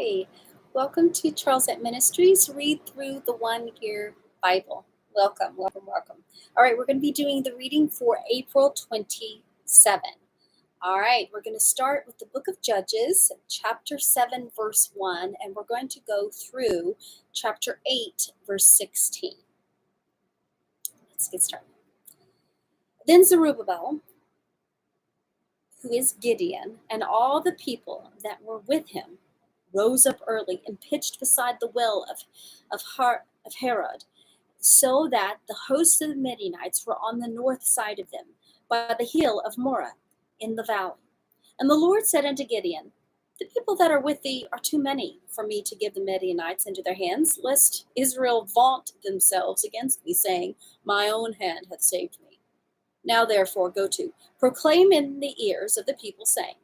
Hi, welcome to Charlesette Ministries. Read through the 1 Year Bible. Welcome. All right, we're going to be doing the reading for April 27. All right, we're going to start with the book of Judges, chapter 7, verse 1, and we're going to go through chapter 8, verse 16. Let's get started. Then Zerubbabel, who is Gideon, and all the people that were with him, rose up early and pitched beside the well of Harod, so that the hosts of the Midianites were on the north side of them, by the hill of Moreh, in the valley. And the Lord said unto Gideon, the people that are with thee are too many for me to give the Midianites into their hands, lest Israel vaunt themselves against me, saying, my own hand hath saved me. Now therefore go to, proclaim in the ears of the people, saying,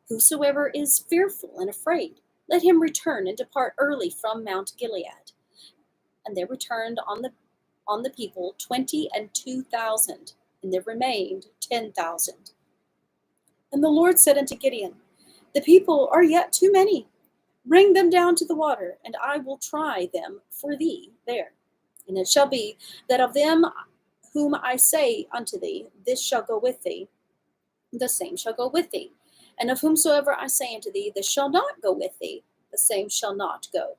whosoever is fearful and afraid, let him return and depart early from Mount Gilead. And there returned on the people 22,000, and there remained 10,000. And the Lord said unto Gideon, the people are yet too many. Bring them down to the water, and I will try them for thee there. And it shall be that of them whom I say unto thee, this shall go with thee, the same shall go with thee. And of whomsoever I say unto thee, this shall not go with thee, the same shall not go.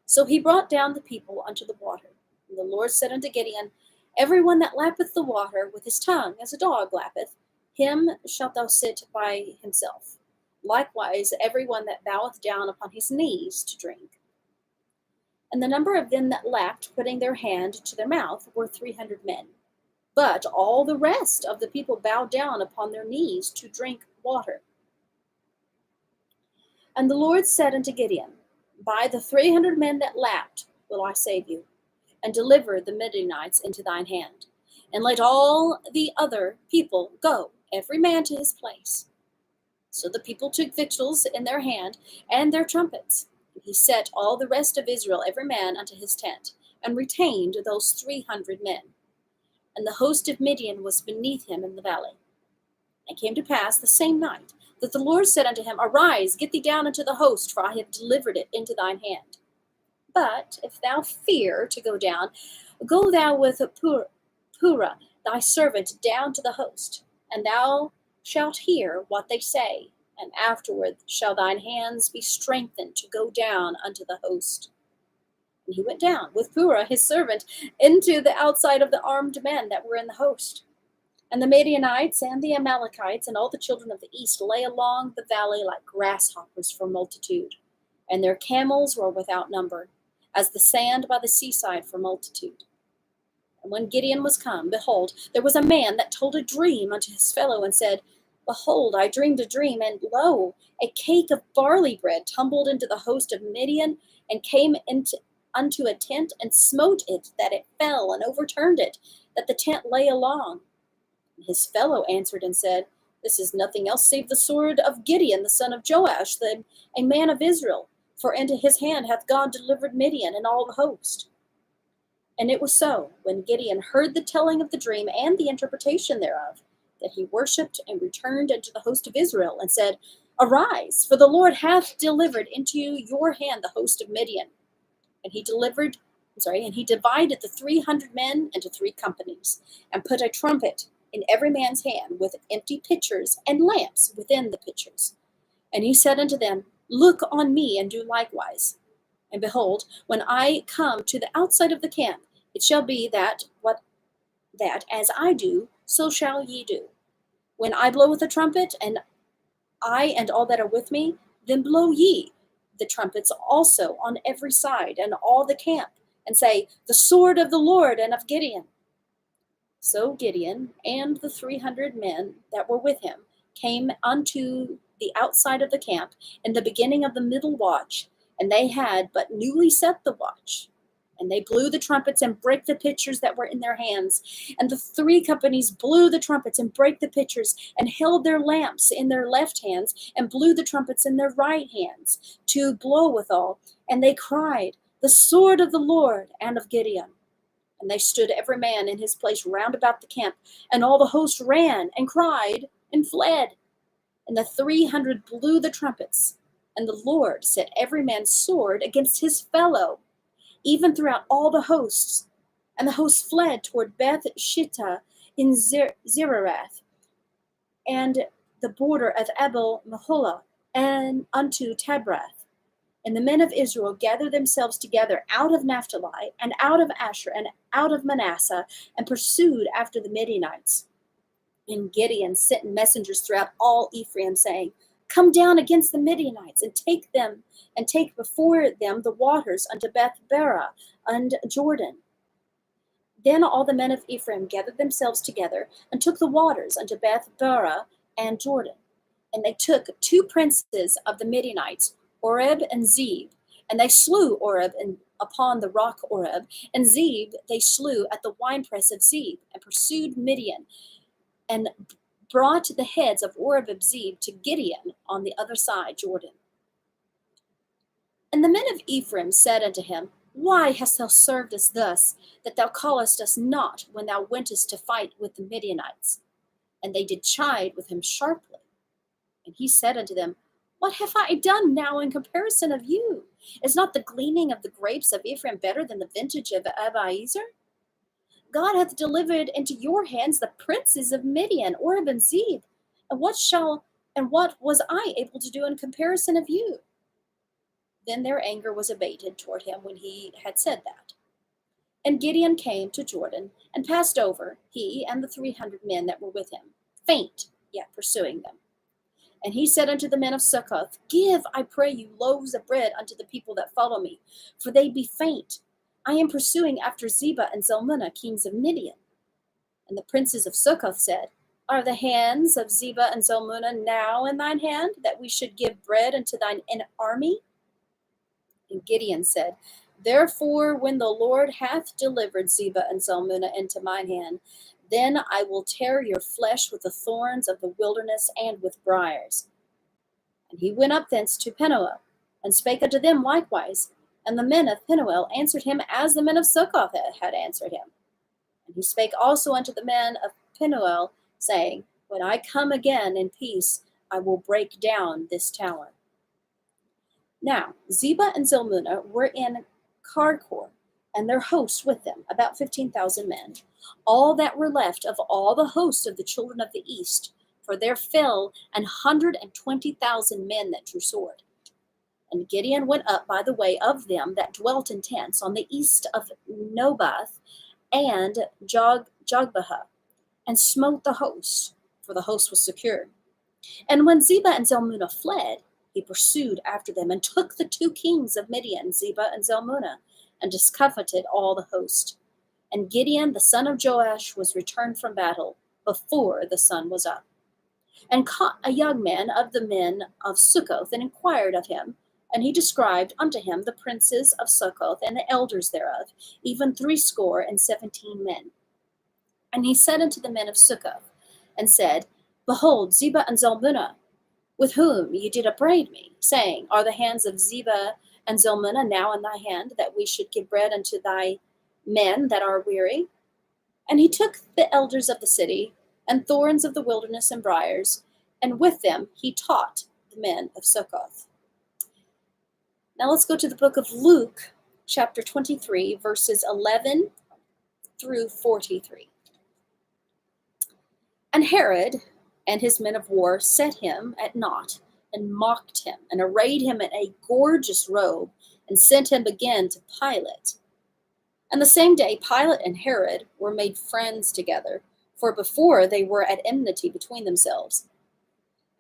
So he brought down the people unto the water. And the Lord said unto Gideon, every one that lappeth the water with his tongue, as a dog lappeth, him shalt thou sit by himself. Likewise every one that boweth down upon his knees to drink. And the number of them that lapped, putting their hand to their mouth, were 300 men. But all the rest of the people bowed down upon their knees to drink water. And the Lord said unto Gideon, by the 300 men that lapped will I save you, and deliver the Midianites into thine hand. And let all the other people go, every man to his place. So the people took victuals in their hand, and their trumpets. And he set all the rest of Israel, every man unto his tent, and retained those 300 men. And the host of Midian was beneath him in the valley. And it came to pass the same night, that the Lord said unto him, arise, get thee down into the host, for I have delivered it into thine hand. But if thou fear to go down, go thou with Purah thy servant down to the host, and thou shalt hear what they say, and afterward shall thine hands be strengthened to go down unto the host. And he went down with Purah his servant into the outside of the armed men that were in the host. And the Midianites and the Amalekites and all the children of the east lay along the valley like grasshoppers for multitude, and their camels were without number, as the sand by the seaside for multitude. And when Gideon was come, behold, there was a man that told a dream unto his fellow, and said, behold, I dreamed a dream, and lo, a cake of barley bread tumbled into the host of Midian, and came unto a tent, and smote it, that it fell, and overturned it, that the tent lay along. And his fellow answered and said, this is nothing else save the sword of Gideon, the son of Joash, a man of Israel, for into his hand hath God delivered Midian and all the host. And it was so, when Gideon heard the telling of the dream and the interpretation thereof, that he worshipped and returned unto the host of Israel, and said, arise, for the Lord hath delivered into your hand the host of Midian. And he divided the 300 men into 3 companies, and put a trumpet in every man's hand, with empty pitchers and lamps within the pitchers. And he said unto them, look on me, and do likewise. And behold, when I come to the outside of the camp, it shall be that as I do, so shall ye do. When I blow with the trumpet, and I and all that are with me, then blow ye the trumpets also on every side, and all the camp, and say, the sword of the Lord and of Gideon. So Gideon and the 300 men that were with him came unto the outside of the camp in the beginning of the middle watch, and they had but newly set the watch. And they blew the trumpets and brake the pitchers that were in their hands. And the 3 companies blew the trumpets and brake the pitchers, and held their lamps in their left hands, and blew the trumpets in their right hands to blow withal. And they cried, the sword of the Lord and of Gideon. And they stood every man in his place round about the camp, and all the host ran and cried and fled. And the 300 blew the trumpets, And the Lord set every man's sword against his fellow, even throughout all the hosts. And the hosts fled toward Beth Shittah in Zererath, and the border of Abel Meholah, and unto Tabrath. And the men of Israel gathered themselves together out of Naphtali, and out of Asher, and out of Manasseh, and pursued after the Midianites. And Gideon sent messengers throughout all Ephraim, saying, Come down against the Midianites, and take them, and take before them the waters unto Beth Barah and Jordan. Then all the men of Ephraim gathered themselves together, and took the waters unto Beth Barah and Jordan. And they took 2 princes of the Midianites, Oreb and Zeb, and they slew Oreb upon the rock Oreb, and Zeb they slew at the winepress of Zeb, and pursued Midian, and brought the heads of Oreb and Zeb to Gideon on the other side Jordan. And the men of Ephraim said unto him, Why hast thou served us thus, that thou callest us not when thou wentest to fight with the Midianites? And they did chide with him sharply. And he said unto them, What have I done now in comparison of you? Is not the gleaning of the grapes of Ephraim better than the vintage of Abiezer? God hath delivered into your hands the princes of Midian, Oreb and Zeb. And what was I able to do in comparison of you? Then their anger was abated toward him when he had said that. And Gideon came to Jordan, and passed over, he and the 300 men that were with him, faint, yet pursuing them. And he said unto the men of Succoth, Give, I pray you, loaves of bread unto the people that follow me, for they be faint. I am pursuing after Zebah and Zalmunna, kings of Midian. And the princes of Succoth said, Are the hands of Zebah and Zalmunna now in thine hand, that we should give bread unto thine army? And Gideon said, Therefore, when the Lord hath delivered Zebah and Zalmunna into mine hand, then I will tear your flesh with the thorns of the wilderness and with briars. And he went up thence to Penuel, and spake unto them likewise. And the men of Penuel answered him as the men of Succoth had answered him. And he spake also unto the men of Penuel, saying, When I come again in peace, I will break down this tower. Now Zebah and Zalmunna were in Karkor, and their hosts with them, about 15,000 men, all that were left of all the hosts of the children of the east, for there fell 120,000 men that drew sword. And Gideon went up by the way of them that dwelt in tents on the east of Nobath and Jogbehah, and smote the host, for the host was secure. And when Zebah and Zalmunna fled, he pursued after them, and took the 2 kings of Midian, Zebah and Zalmunna, and discomfited all the host. And Gideon the son of Joash was returned from battle before the sun was up, and caught a young man of the men of Succoth, and inquired of him. And he described unto him the princes of Succoth, and the elders thereof, even 70 men. And he said unto the men of Succoth, and said, Behold, Zebah and Zalmunna, with whom ye did upbraid me, saying, Are the hands of Zebah and Zalmunna now in thy hand, that we should give bread unto thy men that are weary? And he took the elders of the city, and thorns of the wilderness and briars, and with them he taught the men of Succoth. Now let's go to the book of Luke, chapter 23, verses 11 through 43. And Herod and his men of war set him at naught, and mocked him, and arrayed him in a gorgeous robe, and sent him again to Pilate. And the same day Pilate and Herod were made friends together, for before they were at enmity between themselves.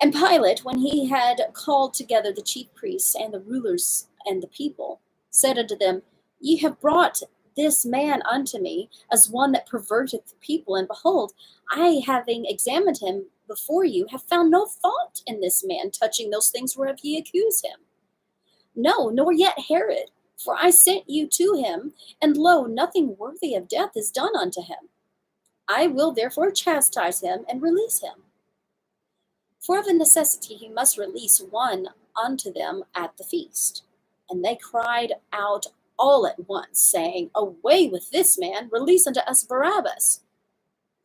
And Pilate, when he had called together the chief priests and the rulers and the people, said unto them, Ye have brought this man unto me as one that perverteth the people, and behold, I, having examined him before you, have found no fault in this man touching those things whereof ye accuse him. No, nor yet Herod, for I sent you to him, and lo, nothing worthy of death is done unto him. I will therefore chastise him and release him. For of a necessity he must release one unto them at the feast. And they cried out all at once, saying, Away with this man, release unto us Barabbas,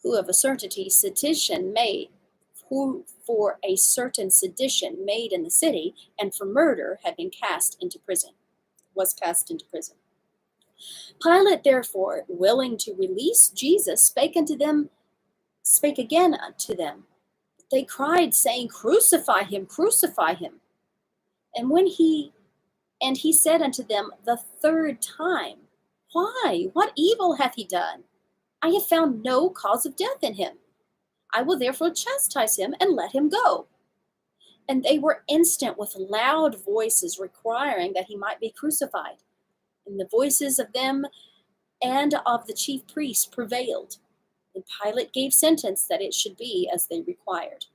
who of a certainty sedition made. For who for a certain sedition made in the city and for murder had been was cast into prison. Pilate therefore, willing to release Jesus, spake again unto them. They cried, saying, Crucify him, crucify him. And he said unto them the third time, Why? What evil hath he done? I have found no cause of death in him. I will therefore chastise him and let him go. And they were instant with loud voices requiring that he might be crucified. And the voices of them and of the chief priests prevailed. And Pilate gave sentence that it should be as they required.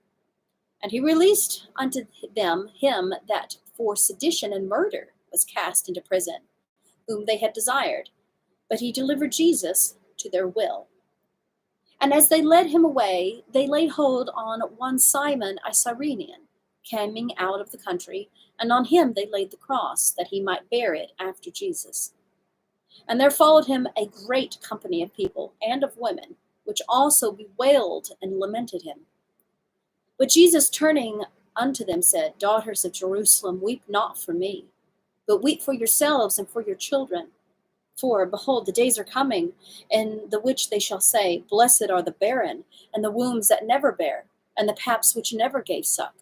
And he released unto them him that for sedition and murder was cast into prison, whom they had desired. But he delivered Jesus to their will. And as they led him away, they laid hold on one Simon a Cyrenian, coming out of the country, and on him they laid the cross, that he might bear it after Jesus. And there followed him a great company of people and of women, which also bewailed and lamented him. But Jesus, turning unto them, said, Daughters of Jerusalem, weep not for me, but weep for yourselves and for your children. For, behold, the days are coming, in the which they shall say, Blessed are the barren, and the wombs that never bare, and the paps which never gave suck.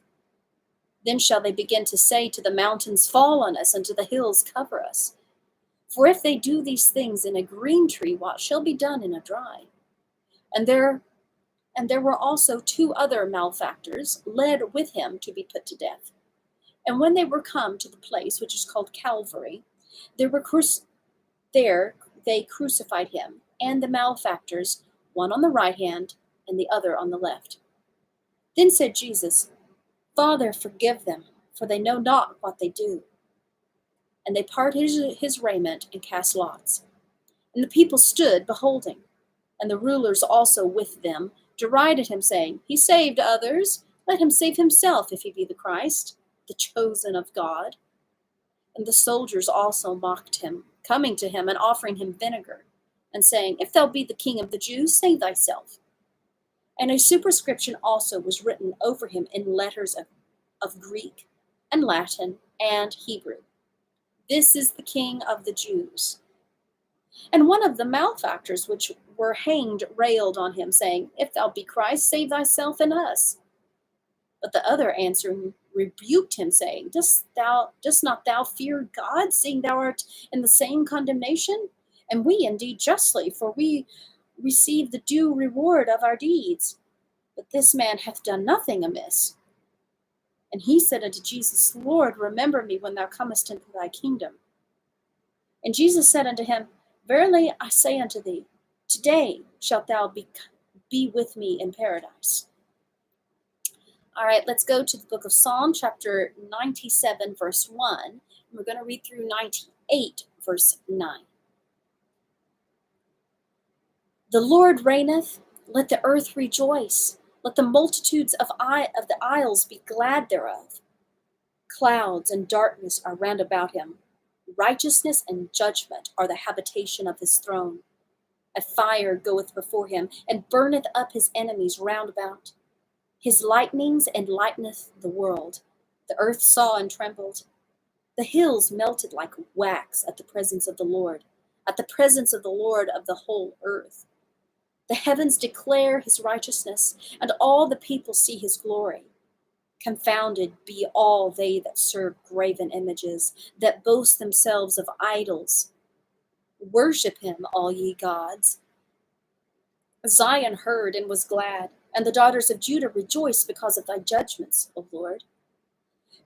Then shall they begin to say to the mountains, Fall on us, and to the hills, cover us. For if they do these things in a green tree, what shall be done in a dry? And there were also two other malefactors led with him to be put to death. And when they were come to the place which is called Calvary, there they crucified him, and the malefactors, one on the right hand, and the other on the left. Then said Jesus, Father, forgive them, for they know not what they do. And they parted his raiment and cast lots. And the people stood beholding, and the rulers also with them derided him, saying, He saved others, let him save himself, if he be the Christ, the chosen of God. And the soldiers also mocked him, coming to him and offering him vinegar, and saying, If thou be the king of the Jews, save thyself. And a superscription also was written over him in letters of Greek and Latin and Hebrew. This is the King of the Jews. And one of the malefactors which were hanged railed on him, saying, If thou be Christ, save thyself and us. But the other answering rebuked him, saying, Dost not thou fear God, seeing thou art in the same condemnation? And we indeed justly, for we receive the due reward of our deeds. But this man hath done nothing amiss. And he said unto Jesus, Lord, remember me when thou comest into thy kingdom. And Jesus said unto him, Verily I say unto thee, today shalt thou be with me in paradise. All right, let's go to the book of Psalm, chapter 97, verse 1. And we're going to read through 98, verse 9. The Lord reigneth, let the earth rejoice. Let the multitudes of the isles be glad thereof. Clouds and darkness are round about him. Righteousness and judgment are the habitation of his throne. A fire goeth before him, and burneth up his enemies round about. His lightnings enlighteneth the world. The earth saw and trembled. The hills melted like wax at the presence of the Lord, at the presence of the Lord of the whole earth. The heavens declare his righteousness, and all the people see his glory. Confounded be all they that serve graven images, that boast themselves of idols. Worship him, all ye gods. Zion heard and was glad, and the daughters of Judah rejoiced because of thy judgments, O Lord.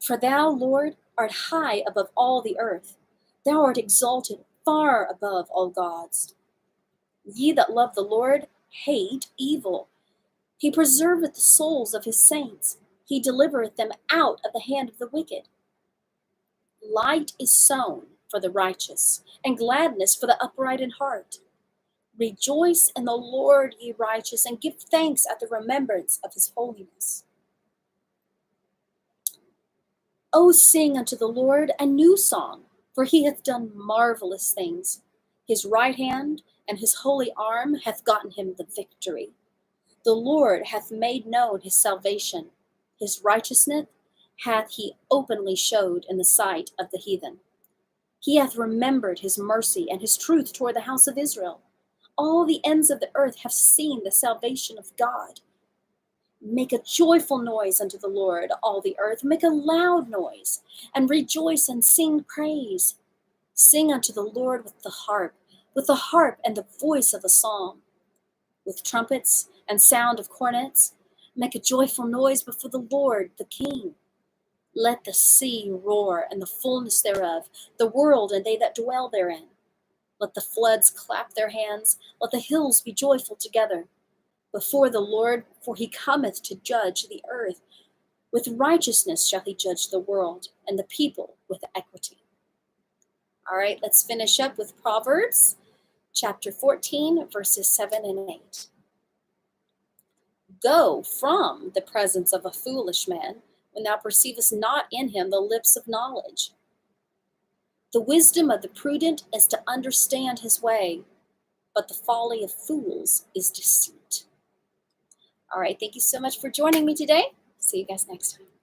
For thou, Lord, art high above all the earth. Thou art exalted far above all gods. Ye that love the Lord hate evil. He preserveth the souls of his saints. He delivereth them out of the hand of the wicked. Light is sown for the righteous, and gladness for the upright in heart. Rejoice in the Lord, ye righteous, and give thanks at the remembrance of his holiness. O sing unto the Lord a new song, for he hath done marvelous things. His right hand and his holy arm hath gotten him the victory. The Lord hath made known his salvation. His righteousness hath he openly showed in the sight of the heathen. He hath remembered his mercy and his truth toward the house of Israel. All the ends of the earth have seen the salvation of God. Make a joyful noise unto the Lord, all the earth. Make a loud noise, and rejoice and sing praise. Sing unto the Lord with the harp and the voice of a psalm, with trumpets and sound of cornets. Make a joyful noise before the Lord, the King. Let the sea roar and the fullness thereof, the world and they that dwell therein. Let the floods clap their hands, let the hills be joyful together before the Lord, for he cometh to judge the earth. With righteousness shall he judge the world, and the people with equity. All right, let's finish up with Proverbs chapter 14, verses 7 and 8. Go from the presence of a foolish man, when thou perceivest not in him the lips of knowledge. The wisdom of the prudent is to understand his way, but the folly of fools is deceit. All right, thank you so much for joining me today. See you guys next time.